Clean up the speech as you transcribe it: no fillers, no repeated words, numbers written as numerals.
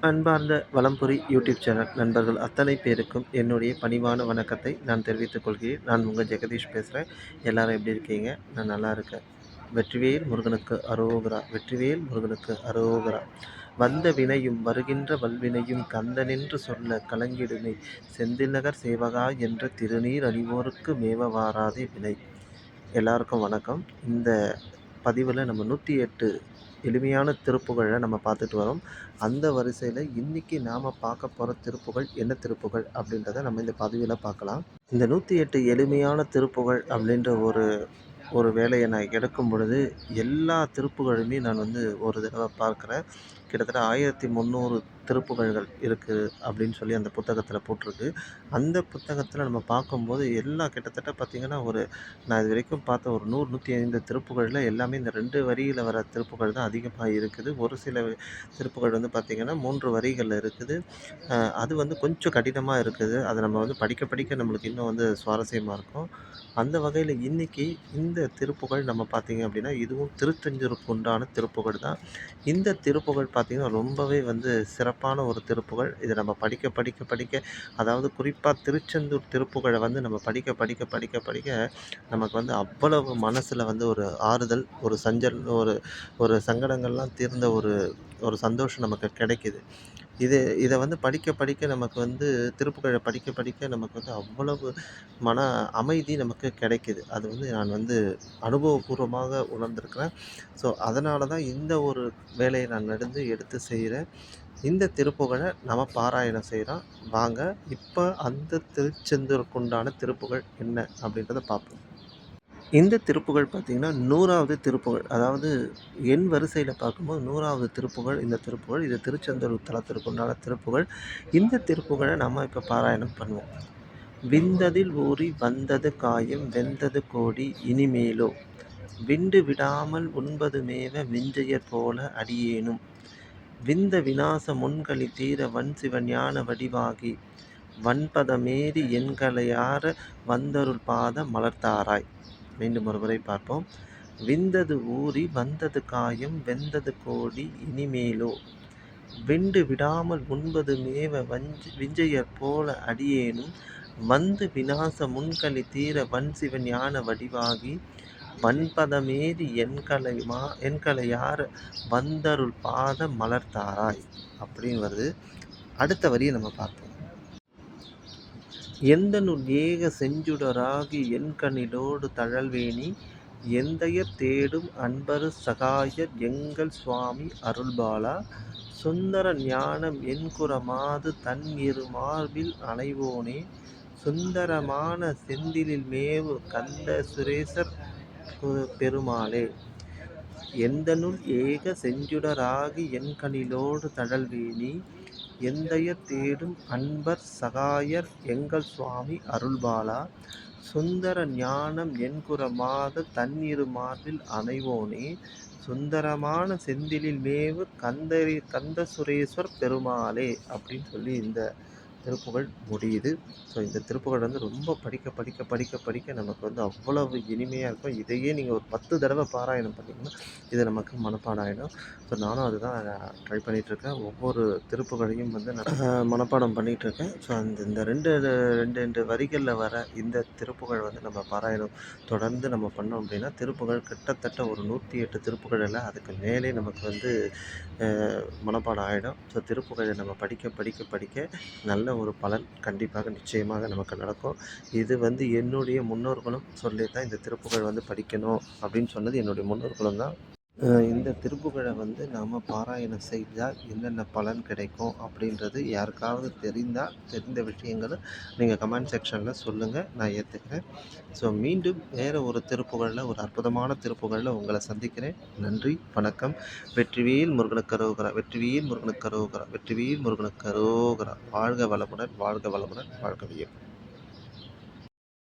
அன்பார்ந்த வலம்புரி YouTube channel நண்பர்கள் அத்தனை பேருக்கும் என்னுடைய பணிவான வணக்கத்தை நான் தெரிவித்துக் கொள்கிறேன். நான் உங்கள் ஜெகதீஷ் பேசுகிறேன். எல்லாரும் எப்படி இருக்கீங்க? நான் நல்லா இருக்கேன். வெற்றிவேல் முருகனுக்கு அரோகரா, வெற்றிவேல் முருகனுக்கு அரோகரா. வந்த வினையும் வருகின்ற வல்வினையும் கந்தனென்று சொல்ல கலங்கிடுமே, செந்தில்நகர் சேவகா என்ற திருநீர் அணிவோருக்கு மேவ வாராதே வினை. எல்லாருக்கும் வணக்கம். இந்த பதிவில் நம்ம 108 எளிமையான திருப்புகழை நம்ம பார்த்துட்டு வரோம். அந்த வரிசையில் இன்றைக்கி நாம் பார்க்க போகிற திருப்புகழ் என்ன திருப்புகழ் அப்படின்றத நம்ம இந்த பதிவில் பார்க்கலாம். இந்த 108 எளிமையான திருப்புகழ் அப்படின்ற ஒரு வேலையை நான் எடுக்கும் பொழுது எல்லா திருப்புகழுமே நான் ஒரு தடவை பார்க்குறேன். கிட்டத்தட்ட 1300 திருப்புகழ்கள் இருக்குது அப்படின்னு சொல்லி அந்த புத்தகத்தில் போட்டிருக்கு. அந்த புத்தகத்தில் நம்ம பார்க்கும்போது கிட்டத்தட்ட பார்த்திங்கன்னா நான் இது வரைக்கும் பார்த்த ஒரு 100 105 திருப்புகழில் எல்லாமே இந்த 2 வரியில் வர திருப்புகழ் தான் அதிகமாக இருக்குது. ஒரு சில திருப்புகழ் பார்த்திங்கன்னா 3 வரிகளில் இருக்குது. அது கொஞ்சம் கடினமாக இருக்குது. அதை நம்ம படிக்க படிக்க நம்மளுக்கு இன்னும் சுவாரஸ்யமாக இருக்கும். அந்த வகையில் இன்றைக்கி இந்த திருப்புகழ் நம்ம பார்த்திங்க அப்படின்னா இதுவும் திருத்தஞ்சூருக்கு உண்டான திருப்புகழ் தான். இந்த திருப்புகழ் பார்த்திங்கன்னா ரொம்பவே சிறப்பான ஒரு திருப்புகழ். இதை நம்ம படிக்க படிக்க படிக்க, அதாவது குறிப்பாக திருச்செந்தூர் திருப்புகழை நம்ம படிக்க படிக்க படிக்க படிக்க நமக்கு அவ்வளவு மனசில் ஒரு ஆறுதல், ஒரு ஒரு சங்கடங்கள்லாம் தீர்ந்த ஒரு சந்தோஷம் நமக்கு கிடைக்கிது. இதை படிக்க படிக்க நமக்கு திருப்புகழை படிக்க படிக்க நமக்கு அவ்வளவு மன அமைதி நமக்கு கிடைக்கிது. அது நான் அனுபவபூர்வமாக உணர்ந்திருக்கிறேன். ஸோ அதனால தான் இந்த ஒரு வேலையை நான் எடுத்து செய்கிறேன். இந்த திருப்புகழை நம்ம பாராயணம் செய்கிறோம். வாங்க இப்போ அந்த திருச்செந்தூருக்குண்டான திருப்புகழ் என்ன அப்படின்றத பார்ப்போம். இந்த திருப்புகழ் பார்த்திங்கன்னா 100வது திருப்புகழ், அதாவது எண் வரிசையில் பார்க்கும்போது 100வது திருப்புகழ் இந்த திருப்புகழ். இது திருச்செந்தூர் தலத்திற்கு உண்டான திருப்புகழ். இந்த திருப்புகழை நம்ம இப்போ பாராயணம் பண்ணுவோம். விந்ததில் ஊறி வந்தது காயம் வெந்தது கோடி இனிமேலோ, விண்டு விடாமல் உண்பது மேவ விஞ்சையர் போல அடியேனும், விந்த விநாச முன்களி தீர வன்சிவ ஞான வடிவாகி வன்பதமேறி எண்களையார வந்தருள் பாத மலர்த்தாராய். மீண்டும் ஒருமுறை பார்ப்போம். விந்தது ஊறி வந்தது காயம் வெந்தது கோடி இனிமேலோ, விண்டு விடாமல் உண்பது மேவ விஞ்சையர் போல அடியேனும், வந்து விநாச முன்களி தீர வன்சிவ ஞான வடிவாகி வன்பதமேறி எண்களையார வந்தருள் பாத மலர்த்தாராய் அப்படின்னு வருது. அடுத்த வரியை நம்ம பார்ப்போம். எந்தனுள் ஏக செஞ்சுடராகி என்கணிலோடு தழல்வேணி, எந்தையர் தேடும் அன்பரு சகாயர் எங்கள் சுவாமி அருள்பாலா, சுந்தர ஞானம் என்குரமாது தன் இரு மார்பில் அணைவோனே, சுந்தரமான செந்திலில் மேவு கந்த சுரேசர் பெருமாளே. எந்தனுள் ஏக செஞ்சுடராகி என்கணிலோடு தழல்வேணி, எந்தையர் தேடும் அன்பர் சகாயர் எங்கள் சுவாமி அருள்பாலா, சுந்தர ஞானம் என்குரமாத தன்னிரு மார்பில் அணைவோனே, சுந்தரமான செந்திலில் மேவு கந்த சுரேஸ்வர் பெருமாளே அப்படின்னு சொல்லி இந்த திருப்புகழ் முடியுது. ஸோ இந்த திருப்புகழ் ரொம்ப படிக்க படிக்க படிக்க படிக்க நமக்கு அவ்வளவு இனிமையாக இருக்கும். இதையே நீங்கள் ஒரு 10 தடவை பாராயணம் பண்ணிங்கன்னா இது நமக்கு மனப்பாடம் ஆகிடும். ஸோ நானும் அதுதான் ட்ரை பண்ணிகிட்ருக்கேன். ஒவ்வொரு திருப்புகழையும் நான் மனப்பாடம் பண்ணிகிட்ருக்கேன். ஸோ இந்த ரெண்டு வரிகளில் வர இந்த திருப்புகழ் நம்ம பாராயணம் தொடர்ந்து நம்ம பண்ணோம் அப்படின்னா திருப்புகழ் கிட்டத்தட்ட ஒரு 108 திருப்புகழ் இல்லை, அதுக்கு மேலே நமக்கு மனப்பாடம் ஆகிடும். ஸோ திருப்புகழை நம்ம படிக்க படிக்க படிக்க நல்ல ஒரு பலன் கண்டிப்பாக நிச்சயமாக நமக்கு நடக்கும். இது என்னுடைய முன்னோர்களும் சொல்லி தான் இந்த திருப்புகழ் படிக்கணும் அப்படின்னு சொன்னது என்னுடைய முன்னோர்களும் தான். இந்த திருப்புகழை நாம் பாராயணம் செய்தால் என்னென்ன பலன் கிடைக்கும் அப்படின்றது யாருக்காவது தெரிந்த விஷயங்களை நீங்கள் கமெண்ட் செக்ஷனில் சொல்லுங்கள், நான் ஏற்றுக்கிறேன். ஸோ மீண்டும் வேறு ஒரு திருப்புகழில், ஒரு அற்புதமான திருப்புகழில் உங்களை சந்திக்கிறேன். நன்றி, வணக்கம். வெற்றிவேல் முருகனுக்கு அரோகரா, வெற்றிவேல் முருகனுக்கு அரோகரா, வெற்றிவேல் முருகனுக்கு அரோகரா. வாழ்க வளமுடன், வாழ்க வளமுடன், வாழ்க வையகம்.